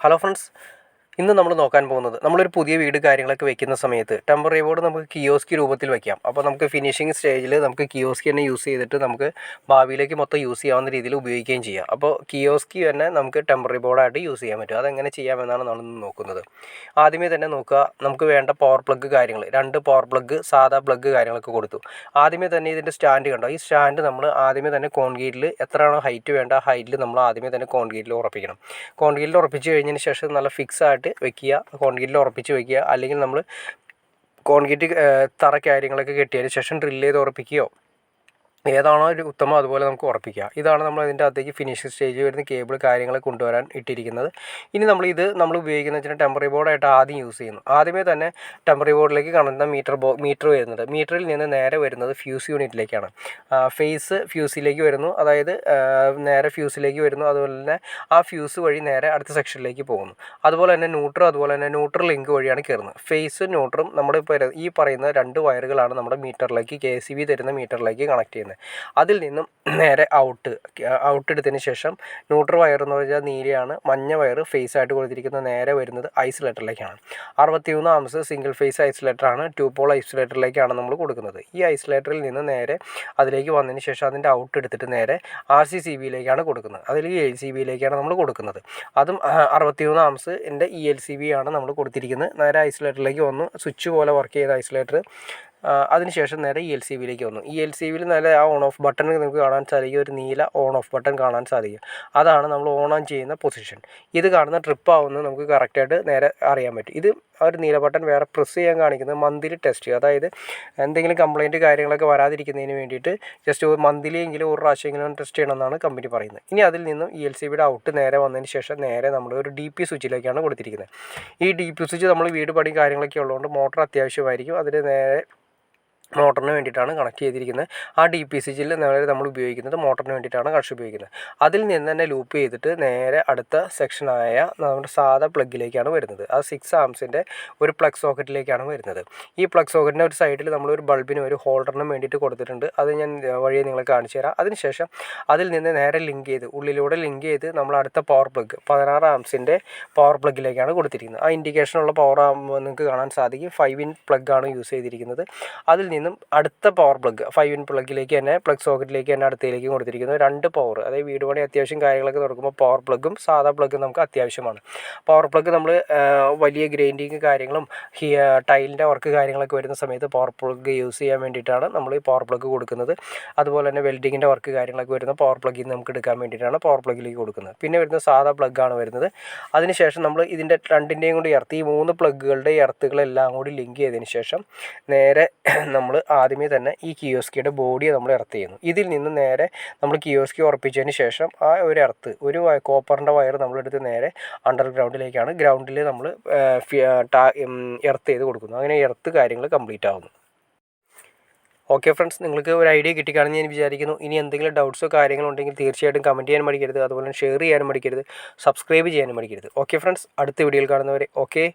Hello friends, ഇന്ന് നമ്മൾ നോക്കാൻ പോകുന്നത് നമ്മളൊരു പുതിയ വീട് കാര്യങ്ങളൊക്കെ വെക്കുന്ന സമയത്ത് ടെമ്പററി ബോർഡ് നമുക്ക് കിയോസ്കി രൂപത്തിൽ വെക്കാം. അപ്പോൾ നമുക്ക് ഫിനിഷിംഗ് സ്റ്റേജിൽ നമുക്ക് കിയോസ്കി തന്നെ യൂസ് ചെയ്തിട്ട് നമുക്ക് ഭാവിയിലേക്ക് മൊത്തം യൂസ് ചെയ്യാവുന്ന രീതിയിൽ ഉപയോഗിക്കുകയും ചെയ്യാം. അപ്പോൾ കിയോസ്കി തന്നെ നമുക്ക് ടെമ്പററി ബോർഡായിട്ട് യൂസ് ചെയ്യാൻ പറ്റും. അതെങ്ങനെ ചെയ്യാമെന്നാണ് നമ്മൾ നോക്കുന്നത്. ആദ്യമേ തന്നെ നോക്കുക, നമുക്ക് വേണ്ട പവർ പ്ലഗ് കാര്യങ്ങൾ, 2 പവർ പ്ലഗ്, സാധാ പ്ലഗ് കാര്യങ്ങളൊക്കെ കൊടുത്തു. ആദ്യമേ തന്നെ ഇതിൻ്റെ സ്റ്റാൻഡ് കണ്ടോ, ഈ സ്റ്റാൻഡ് നമ്മൾ ആദ്യമേ തന്നെ കോൺക്രീറ്റിൽ എത്രയാണോ ഹൈറ്റ് വേണ്ട ആ ഹൈറ്റിൽ നമ്മൾ ആദ്യമേ തന്നെ കോൺക്രീറ്റിൽ ഉറപ്പിക്കണം. കോൺക്രീറ്റിൽ ഉറപ്പിച്ച് കഴിഞ്ഞതിന് ശേഷം നല്ല ഫിക്സ് ആയിട്ട് വെക്കുക, കോൺക്രീറ്റിൽ ഉറപ്പിച്ച് വെക്കുക. അല്ലെങ്കിൽ നമ്മൾ കോൺക്രീറ്റ് തറ കാര്യങ്ങളൊക്കെ കെട്ടിയതിന് ശേഷം ഡ്രില്ല് ചെയ്ത് ഉറപ്പിക്കുകയോ ഏതാണോ ഒരു ഉത്തമം അതുപോലെ നമുക്ക് ഉറപ്പിക്കാം. ഇതാണ് നമ്മൾ അതിൻ്റെ അകത്തേക്ക് ഫിനിഷിംഗ് സ്റ്റേജിൽ വരുന്ന കേബിൾ കാര്യങ്ങൾ കൊണ്ടുവരാൻ ഇട്ടിരിക്കുന്നത്. ഇനി നമ്മൾ ഉപയോഗിക്കുന്ന വെച്ചാൽ ടെമ്പററി ബോർഡായിട്ട് ആദ്യം യൂസ് ചെയ്യുന്നു. ആദ്യമേ തന്നെ ടെമ്പററി ബോർഡിലേക്ക് കാണുന്ന മീറ്റർ വരുന്നുണ്ട്. മീറ്ററിൽ നിന്ന് നേരെ വരുന്നത് ഫ്യൂസ് യൂണിറ്റിലേക്കാണ്. ഫേസ് ഫ്യൂസിലേക്ക് വരുന്നു, അതായത് നേരെ ഫ്യൂസിലേക്ക് വരുന്നു. അതുപോലെ തന്നെ ആ ഫ്യൂസ് വഴി നേരെ അടുത്ത സെക്ഷനിലേക്ക് പോകുന്നു. അതുപോലെ തന്നെ ന്യൂട്രൽ ലിങ്ക് വഴിയാണ് കയറുന്നത്. ഫേസ് ന്യൂട്രും നമ്മുടെ ഈ പറയുന്ന 2 വയറുകളാണ് നമ്മുടെ മീറ്ററിലേക്ക് kseb തരുന്ന മീറ്ററിലേക്ക് കണക്ട് ചെയ്യുന്നത്. അതിൽ നിന്നും നേരെ ഔട്ട് എടുത്തതിന് ശേഷം ന്യൂട്രൽ വയർ എന്ന് പറഞ്ഞാൽ നീലയാണ്, മഞ്ഞ വയർ ഫേസ് ആയിട്ട് കൊടുത്തിരിക്കുന്നത് നേരെ വരുന്നത് ഐസൊലേറ്ററിലേക്കാണ്. 63 ആംസ് സിംഗിൾ ഫേസ് ഐസൊലേറ്ററാണ്. 2 പോൾ ഐസൊലേറ്ററിലേക്കാണ് നമ്മൾ കൊടുക്കുന്നത്. ഈ ഐസൊലേറ്ററിൽ നിന്ന് നേരെ അതിലേക്ക് വന്നതിന് ശേഷം അതിൻ്റെ ഔട്ട് എടുത്തിട്ട് നേരെ RCCBയിലേക്കാണ് കൊടുക്കുന്നത്. അതിൽ ELCBയിലേക്കാണ് നമ്മൾ കൊടുക്കുന്നത്. അതും 63 ആംസിൻ്റെ ELCB ആണ് നമ്മൾ കൊടുത്തിരിക്കുന്നത്. നേരെ ഐസൊലേറ്ററിലേക്ക് വന്നു, സ്വിച്ച് പോലെ വർക്ക് ചെയ്ത ഐസൊലേറ്റർ. അതിനുശേഷം നേരെ ELCBയിലേക്ക് വന്നു. ELCBയിൽ നേരെ ആ ഓൺ ഓഫ് ബട്ടൺ നിങ്ങൾക്ക് കാണാൻ സാധിക്കും, ഒരു നീല ഓൺ ഓഫ് ബട്ടൺ കാണാൻ സാധിക്കും. അതാണ് നമ്മൾ ഓൺ ചെയ്യുന്ന പൊസിഷൻ. ഇത് കാണുന്ന ട്രിപ്പ് ആവുന്നത് നമുക്ക് കറക്റ്റായിട്ട് നേരെ അറിയാൻ പറ്റും. ഇത് ഒരു നീല ബട്ടൺ വേറെ പ്രസ് ചെയ്യാൻ കാണിക്കുന്നത് മന്ത്ലി ടെസ്റ്റ്, അതായത് എന്തെങ്കിലും കംപ്ലയിൻറ്റ് കാര്യങ്ങളൊക്കെ വരാതിരിക്കുന്നതിന് വേണ്ടിയിട്ട് ജസ്റ്റ് മന്ത്ലി എങ്കിലും ഒരു പ്രാവശ്യമെങ്കിലും ടെസ്റ്റ് ചെയ്യണമെന്നാണ് കമ്പനി പറയുന്നത്. ഇനി അതിൽ നിന്നും ELCBയുടെ ഔട്ട് നേരെ വന്നതിന് ശേഷം നേരെ നമ്മൾ ഒരു DP സ്വിച്ചിലേക്കാണ് കൊടുത്തിരിക്കുന്നത്. ഈ DP സ്വിച്ച് നമ്മൾ വീട് പണി കാര്യങ്ങളൊക്കെ ഉള്ളതുകൊണ്ട് മോട്ടർ അത്യാവശ്യമായിരിക്കും. അതിന് നേരെ മോട്ടറിന് വേണ്ടിയിട്ടാണ് കണക്ട് ചെയ്തിരിക്കുന്നത്. ആ DP സ്വിച്ചിൽ നേരെ നമ്മൾ ഉപയോഗിക്കുന്നത് മോട്ടറിന് വേണ്ടിയിട്ടാണ് കണക്ഷൻ ഉപയോഗിക്കുന്നത്. അതിൽ നിന്ന് തന്നെ ലൂപ്പ് ചെയ്തിട്ട് നേരെ അടുത്ത സെക്ഷനായ നമ്മുടെ സാധാ പ്ലഗിലേക്കാണ് വരുന്നത്. ആ 6 ആംസിൻ്റെ ഒരു പ്ലഗ് സോക്കറ്റിലേക്കാണ് വരുന്നത്. ഈ പ്ലഗ് സോക്കറ്റിൻ്റെ ഒരു സൈഡിൽ നമ്മളൊരു ബൾബിന് ഒരു ഹോൾഡറിനും വേണ്ടിയിട്ട് കൊടുത്തിട്ടുണ്ട്. അത് ഞാൻ വഴിയെ നിങ്ങളെ കാണിച്ചു തരാം. അതിനുശേഷം അതിൽ നിന്ന് നേരെ ഉള്ളിലൂടെ ലിങ്ക് ചെയ്ത് നമ്മൾ അടുത്ത പവർ പ്ലഗ് 16 ആംസിൻ്റെ പവർ പ്ലഗിലേക്കാണ് കൊടുത്തിരിക്കുന്നത്. ആ ഇൻഡിക്കേഷനുള്ള പവർ നിങ്ങൾക്ക് കാണാൻ സാധിക്കും. 5-in പ്ലഗാണ് യൂസ് ചെയ്തിരിക്കുന്നത്. അതിൽ നിന്നും അടുത്ത പവർ പ്ലഗ് 5-in പ്ലഗിലേക്ക് തന്നെ പ്ലഗ് സോക്കറ്റിലേക്ക് തന്നെ അടുത്തയിലേക്ക് കൊടുത്തിരിക്കുന്നത്. 2 പവർ, അതായത് വീട് പണി അത്യാവശ്യം കാര്യങ്ങളൊക്കെ തുറക്കുമ്പോൾ പവർ പ്ലഗും സാധാ പ്ലഗും നമുക്ക് അത്യാവശ്യമാണ്. പവർ പ്ലഗ് നമ്മൾ വലിയ ഗ്രൈൻഡിങ് കാര്യങ്ങളും ടൈലിൻ്റെ വർക്ക് കാര്യങ്ങളൊക്കെ വരുന്ന സമയത്ത് പവർ പ്ലഗ് യൂസ് ചെയ്യാൻ വേണ്ടിയിട്ടാണ് നമ്മൾ ഈ പവർ പ്ലഗ് കൊടുക്കുന്നത്. അതുപോലെ തന്നെ വെൽഡിങ്ങിൻ്റെ വർക്ക് കാര്യങ്ങളൊക്കെ വരുന്ന പവർ പ്ലഗിൽ നിന്ന് നമുക്ക് എടുക്കാൻ വേണ്ടിയിട്ടാണ് പവർ പ്ലഗിലേക്ക് കൊടുക്കുന്നത്. പിന്നെ വരുന്നത് സാധാ പ്ലഗാണ് വരുന്നത്. അതിനുശേഷം നമ്മൾ ഇതിൻ്റെ 2ൻ്റെയും കൂടി ഈ 3 പ്ലഗുകളുടെ എർത്തുകളെല്ലാം കൂടി ലിങ്ക് ചെയ്തതിന് ശേഷം നേരെ നമ്മൾ ആദ്യമേ തന്നെ ഈ കിയോസ്കിയുടെ ബോഡിയെ നമ്മൾ എർത്ത് ചെയ്യുന്നു. ഇതിൽ നിന്ന് നേരെ നമ്മൾ കിയോസ്കി ഉറപ്പിച്ചതിന് ശേഷം ആ ഒരു കോപ്പറിൻ്റെ വയർ നമ്മളെടുത്ത് നേരെ അണ്ടർഗ്രൗണ്ടിലേക്കാണ്, ഗ്രൗണ്ടിൽ നമ്മൾ എർത്ത് ചെയ്ത് കൊടുക്കുന്നു. അങ്ങനെ എർത്ത് കാര്യങ്ങൾ കംപ്ലീറ്റ് ആകുന്നു. ഓക്കെ ഫ്രണ്ട്സ്, നിങ്ങൾക്ക് ഒരു ഐഡിയ കിട്ടിക്കാണെന്ന് ഞാൻ വിചാരിക്കുന്നു. ഇനി എന്തെങ്കിലും ഡൗട്ട്സോ കാര്യങ്ങളോ ഉണ്ടെങ്കിൽ തീർച്ചയായിട്ടും കമൻറ്റ് ചെയ്യാൻ മടിക്കരുത്. അതുപോലെ ഷെയർ ചെയ്യാനും മടിക്കരുത്, സബ്സ്ക്രൈബ് ചെയ്യാനും മടിക്കരുത്. ഓക്കെ ഫ്രണ്ട്സ്, അടുത്ത വീഡിയോയിൽ കാണുന്നവരെ ഓക്കെ.